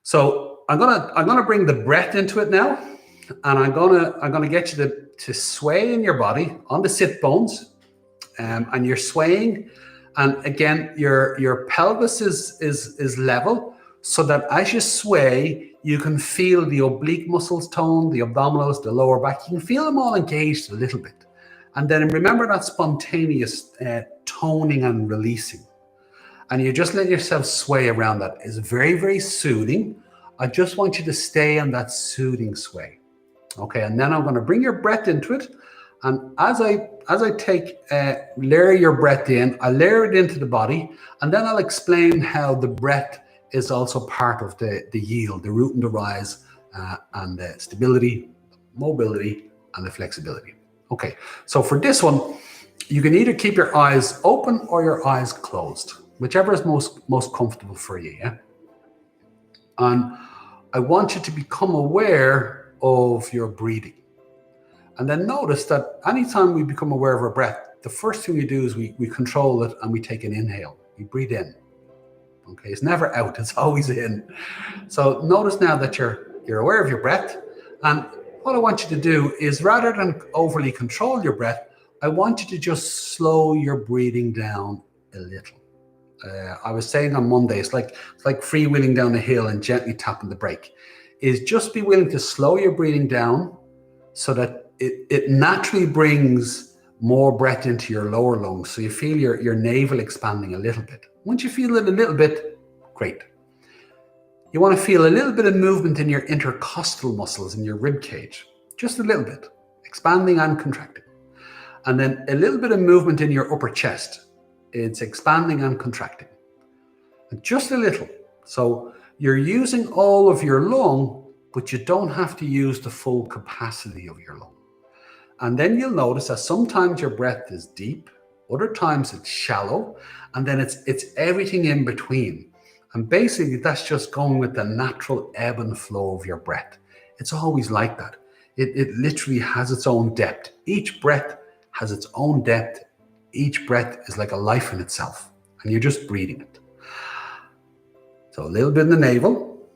So I'm gonna bring the breath into it now, and I'm gonna get you to sway in your body on the sit bones, and you're swaying, and again your pelvis is level, so that as you sway, you can feel the oblique muscles tone, the abdominals, the lower back. You can feel them all engaged a little bit, and then remember that spontaneous toning and releasing. And you just let yourself sway around that. It's very, very soothing. I just want you to stay on that soothing sway. Okay, and then I'm going to bring your breath into it. And as I take, layer your breath in, I layer it into the body, and then I'll explain how the breath is also part of the yield, the root and the rise, and the stability, mobility, and the flexibility. Okay, so for this one, you can either keep your eyes open or your eyes closed, whichever is most comfortable for you, yeah? And I want you to become aware of your breathing. And then notice that anytime we become aware of our breath, the first thing we do is we control it and we take an inhale. We breathe in. Okay, it's never out, it's always in. So notice now that you're aware of your breath. And what I want you to do is, rather than overly control your breath, I want you to just slow your breathing down a little. I was saying on Monday, it's like freewheeling down a hill and gently tapping the brake. Is just be willing to slow your breathing down so that it naturally brings more breath into your lower lungs. So you feel your navel expanding a little bit. Once you feel it a little bit, great. You want to feel a little bit of movement in your intercostal muscles in your rib cage. Just a little bit, expanding and contracting. And then a little bit of movement in your upper chest. It's expanding and contracting. Just a little. So you're using all of your lung, but you don't have to use the full capacity of your lung. And then you'll notice that sometimes your breath is deep, other times it's shallow, and then it's everything in between. And basically that's just going with the natural ebb and flow of your breath. It's always like that. It literally has its own depth. Each breath has its own depth. Each breath is like a life in itself, and you're just breathing it. So a little bit in the navel,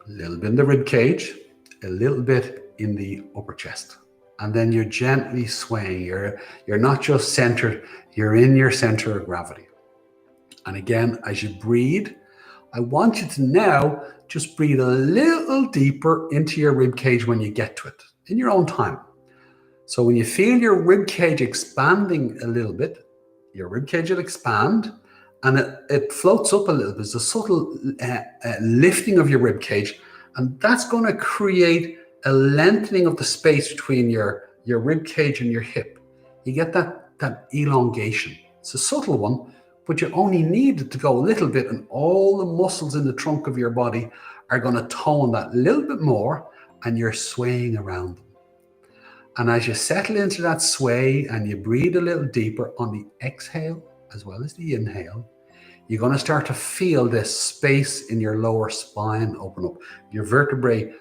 a little bit in the rib cage, a little bit in the upper chest. And then you're gently swaying. You're not just centered, you're in your center of gravity. And again, as you breathe, I want you to now just breathe a little deeper into your rib cage when you get to it, in your own time. So when you feel your rib cage expanding a little bit, your rib cage will expand and it floats up a little bit. There's a subtle lifting of your rib cage, and that's going to create a lengthening of the space between your rib cage and your hip. You get that elongation. It's a subtle one, but you only need it to go a little bit, and all the muscles in the trunk of your body are going to tone that little bit more, and you're swaying around them. And as you settle into that sway and you breathe a little deeper on the exhale as well as the inhale, you're going to start to feel this space in your lower spine open up. Your vertebrae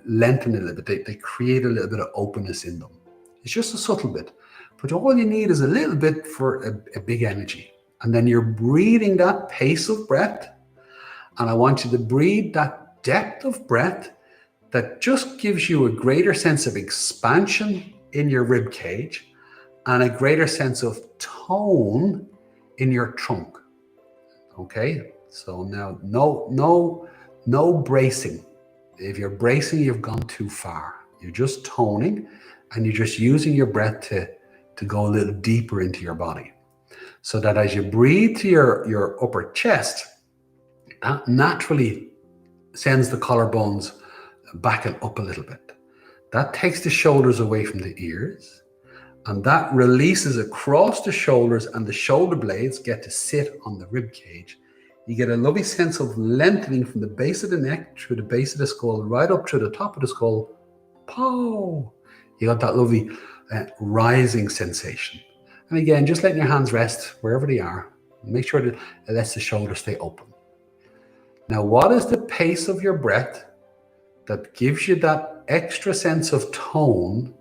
lengthen a little bit. They create a little bit of openness in them. It's just a subtle bit, but all you need is a little bit for a big energy. And then you're breathing that pace of breath. And I want you to breathe that depth of breath that just gives you a greater sense of expansion in your rib cage and a greater sense of tone in your trunk. Okay, so now no bracing. If you're bracing, you've gone too far. You're just toning, and you're just using your breath to go a little deeper into your body. So that as you breathe to your upper chest, that naturally sends the collarbones back and up a little bit. That takes the shoulders away from the ears, and that releases across the shoulders, and the shoulder blades get to sit on the rib cage. You get a lovely sense of lengthening from the base of the neck through the base of the skull, right up through the top of the skull. Pow! You got that lovely rising sensation. And again, just letting your hands rest wherever they are. Make sure that it lets the shoulders stay open. Now, what is the pace of your breath that gives you that extra sense of tone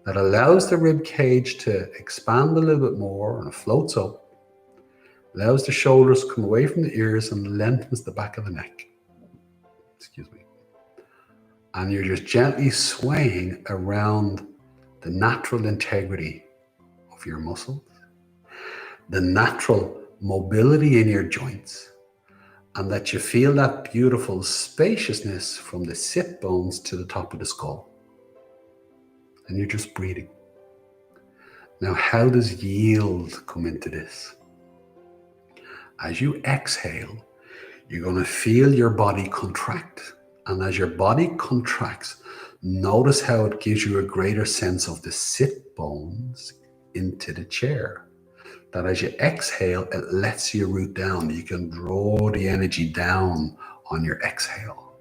that allows the rib cage to expand a little bit more and it floats up, allows the shoulders to come away from the ears and lengthens the back of the neck? And you're just gently swaying around the natural integrity of your muscles, the natural mobility in your joints, and that you feel that beautiful spaciousness from the sit bones to the top of the skull. And you're just breathing. Now, how does yield come into this? As you exhale, you're going to feel your body contract. And as your body contracts, notice how it gives you a greater sense of the sit bones into the chair. That as you exhale, it lets you root down. You can draw the energy down on your exhale.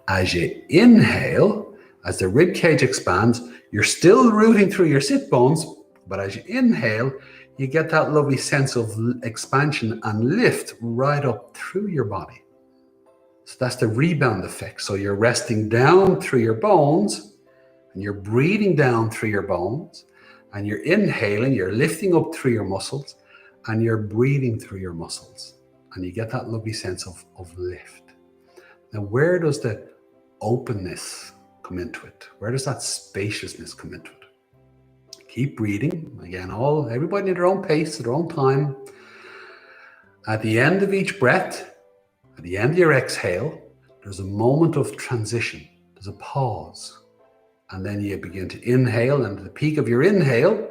As you inhale, as the rib cage expands, you're still rooting through your sit bones, but as you inhale, you get that lovely sense of expansion and lift right up through your body. So that's the rebound effect. So you're resting down through your bones, and you're breathing down through your bones, and you're inhaling, you're lifting up through your muscles, and you're breathing through your muscles. And you get that lovely sense of lift. Now, where does the openness come into it? Where does that spaciousness come into it? Keep breathing. Again, everybody at their own pace, at their own time. At the end of each breath, at the end of your exhale, there's a moment of transition. There's a pause. And then you begin to inhale, and at the peak of your inhale,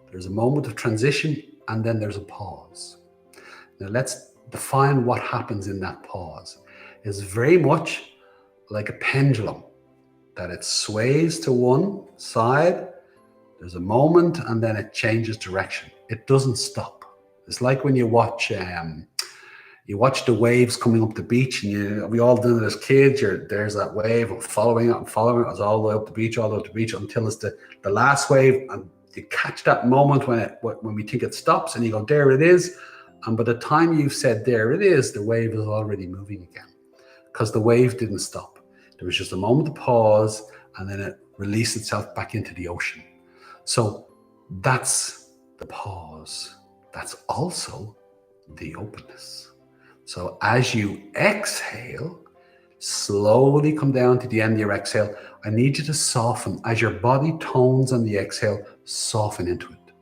there's a moment of transition, and then there's a pause. Now let's define what happens in that pause. It's very much like a pendulum, that it sways to one side, there's a moment, and then it changes direction. It doesn't stop. It's like when you watch the waves coming up the beach, and we all did it as kids. There's that wave, and following it, it's all the way up the beach, until it's the last wave, and you catch that moment when we think it stops, and you go, there it is. And by the time you've said there it is, the wave is already moving again, because the wave didn't stop. There was just a moment of pause, and then it released itself back into the ocean. So that's the pause. That's also the openness. So as you exhale, slowly come down to the end of your exhale. I need you to soften. As your body tones on the exhale, soften into it.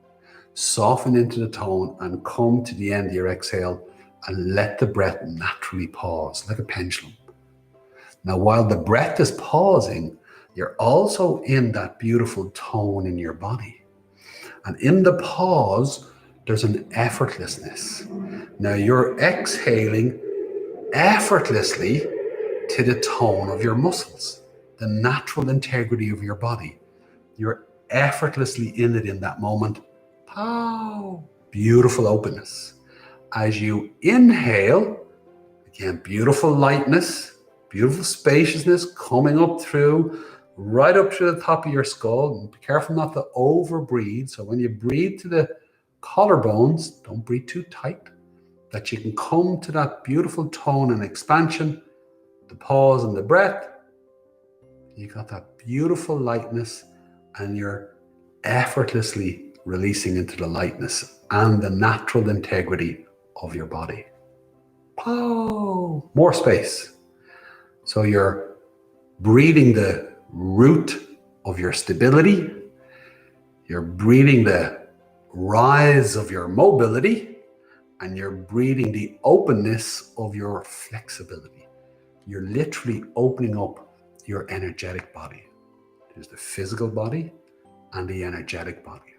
Soften into the tone and come to the end of your exhale and let the breath naturally pause, like a pendulum. Now, while the breath is pausing, you're also in that beautiful tone in your body. And in the pause, there's an effortlessness. Now you're exhaling effortlessly to the tone of your muscles, the natural integrity of your body. You're effortlessly in it in that moment. Pow! Beautiful openness. As you inhale, again, beautiful lightness, beautiful spaciousness coming up through, right up to the top of your skull. And be careful not to overbreathe. So when you breathe to the collarbones, don't breathe too tight, that you can come to that beautiful tone and expansion, the pause and the breath. You got that beautiful lightness, and you're effortlessly releasing into the lightness and the natural integrity of your body. Pow! More space. So you're breathing the root of your stability. You're breathing the rise of your mobility, and you're breathing the openness of your flexibility. You're literally opening up your energetic body. There's the physical body and the energetic body.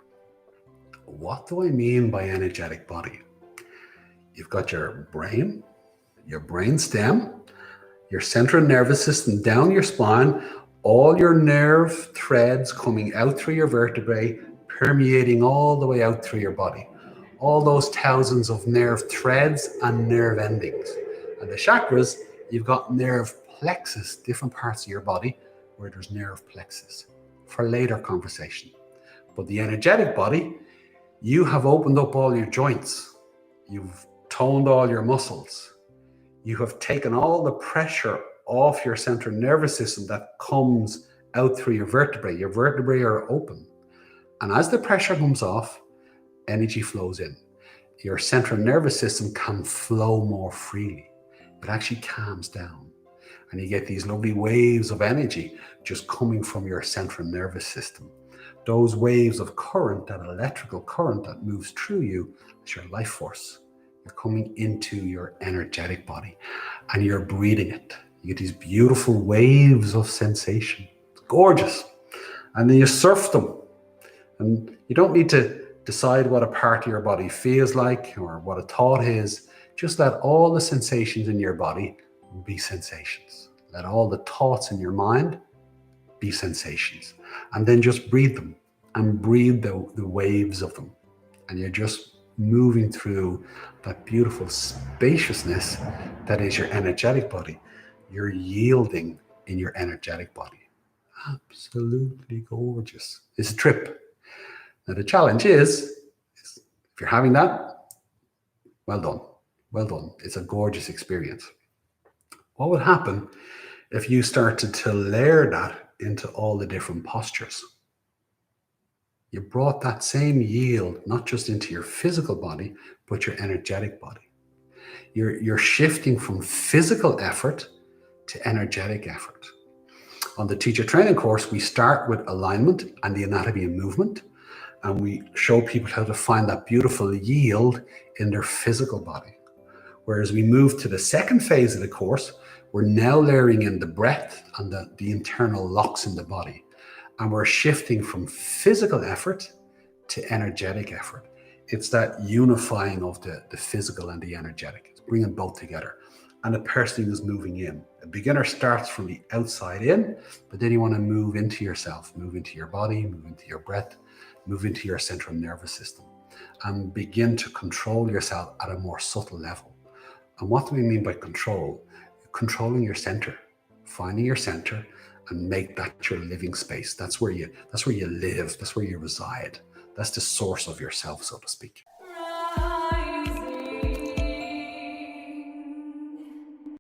What do I mean by energetic body? You've got your brain stem, your central nervous system down your spine, all your nerve threads coming out through your vertebrae, permeating all the way out through your body. All those thousands of nerve threads and nerve endings. And the chakras, you've got nerve plexus, different parts of your body where there's nerve plexus, for later conversation. But the energetic body, you have opened up all your joints. You've toned all your muscles. You have taken all the pressure off your central nervous system that comes out through your vertebrae. Your vertebrae are open. And as the pressure comes off, energy flows in. Your central nervous system can flow more freely. It actually calms down. And you get these lovely waves of energy just coming from your central nervous system. Those waves of current, that electrical current that moves through you, is your life force. You're coming into your energetic body and you're breathing it. You get these beautiful waves of sensation. It's gorgeous. And then you surf them. And you don't need to decide what a part of your body feels like or what a thought is. Just let all the sensations in your body be sensations. Let all the thoughts in your mind be sensations. And then just breathe them and breathe the waves of them. And you're just moving through that beautiful spaciousness that is your energetic body. You're yielding in your energetic body. Absolutely gorgeous. It's a trip. Now the challenge is if you're having that, well done. Well done. It's a gorgeous experience. What would happen if you started to layer that into all the different postures? You brought that same yield, not just into your physical body, but your energetic body. You're shifting from physical effort to energetic effort. On the teacher training course, we start with alignment and the anatomy of movement, and we show people how to find that beautiful yield in their physical body. Whereas we move to the second phase of the course, we're now layering in the breath and the internal locks in the body. And we're shifting from physical effort to energetic effort. It's that unifying of the physical and the energetic. It's bringing both together. And the person who's moving in. A beginner starts from the outside in, but then you want to move into yourself, move into your body, move into your breath, move into your central nervous system, and begin to control yourself at a more subtle level. And what do we mean by control? Controlling your center, finding your center, and make that your living space. That's where you live. That's where you reside. That's the source of yourself, so to speak.